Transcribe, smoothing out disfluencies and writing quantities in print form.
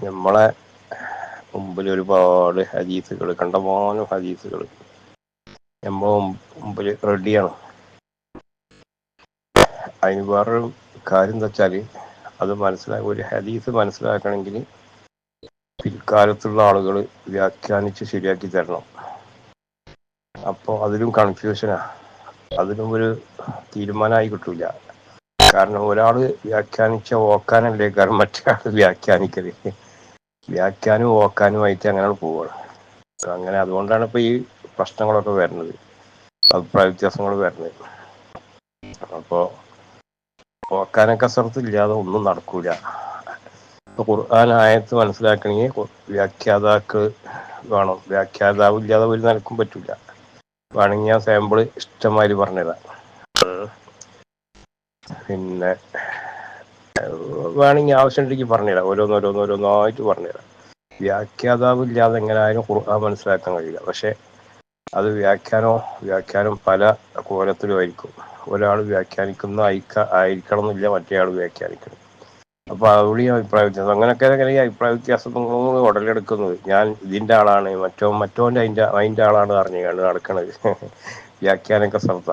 നമ്മളെ മുമ്പിൽ ഒരുപാട് ഹദീസുകൾ, കണ്ടമാനം ഹദീസുകൾ നമ്മളെ മുമ്പിൽ റെഡിയാണ്. അതിന് വേറൊരു കാര്യം എന്താ വെച്ചാൽ, അത് ഒരു ഹദീസ് മനസ്സിലാക്കണമെങ്കിൽ പിൽക്കാലത്തുള്ള ആളുകൾ വ്യാഖ്യാനിച്ച് ശരിയാക്കി തരണം. അപ്പോൾ അതിലും കൺഫ്യൂഷനാ, അതിനും ഒരു തീരുമാനമായി കിട്ടൂല. കാരണം ഒരാള് വ്യാഖ്യാനിച്ച ഓക്കാനല്ലേ കാരണം മറ്റേ ആള് വ്യാഖ്യാനിക്കല്. വ്യാഖ്യാനവും ഓക്കാനുമായിട്ട് അങ്ങനെ പോവുകയാണ്. അങ്ങനെ അതുകൊണ്ടാണ് ഇപ്പൊ ഈ പ്രശ്നങ്ങളൊക്കെ വരുന്നത്, അഭിപ്രായ വ്യത്യാസങ്ങൾ വരുന്നത്. അപ്പൊ ഓക്കാന കസർത്ത് ഇല്ലാതെ ഒന്നും നടക്കൂല. ഇപ്പൊ ഖുർആൻ ആയത്ത് മനസ്സിലാക്കണമെങ്കിൽ വ്യാഖ്യാതാക്കൾ വേണം. വ്യാഖ്യാതാവ് ഇല്ലാതെ ഒരു നിലക്കും പറ്റൂല. വേണമെങ്കിൽ ഞാൻ സാമ്പിള് ഇഷ്ടംമാതിരി പറഞ്ഞുതരാം. പിന്നെ വേണമെങ്കിൽ ആവശ്യമുണ്ടെങ്കിൽ പറഞ്ഞുതരാം, ഓരോന്നോരോന്നായിട്ട് പറഞ്ഞുതരാം. വ്യാഖ്യാതാവ് ഇല്ലാതെ എങ്ങനെയായാലും ഖുർആൻ മനസ്സിലാക്കാൻ കഴിയില്ല. പക്ഷെ അത് വ്യാഖ്യാനം പല കോലത്തിലും ആയിരിക്കും. ഒരാൾ വ്യാഖ്യാനിക്കുന്ന ആയിരിക്കണം എന്നില്ല മറ്റേ ആൾ വ്യാഖ്യാനിക്കണം. അപ്പൊ അവിടെയും അഭിപ്രായ വ്യത്യാസം. അങ്ങനെയൊക്കെ ഈ അഭിപ്രായ വ്യത്യാസം ഉടലെടുക്കുന്നത്. ഞാൻ ഇതിന്റെ ആളാണ്, മറ്റോന്റെ അതിന്റെ ആളാണ് പറഞ്ഞുകൊണ്ട് നടക്കണത് വ്യാഖ്യാനൊക്കെ ശ്രദ്ധ.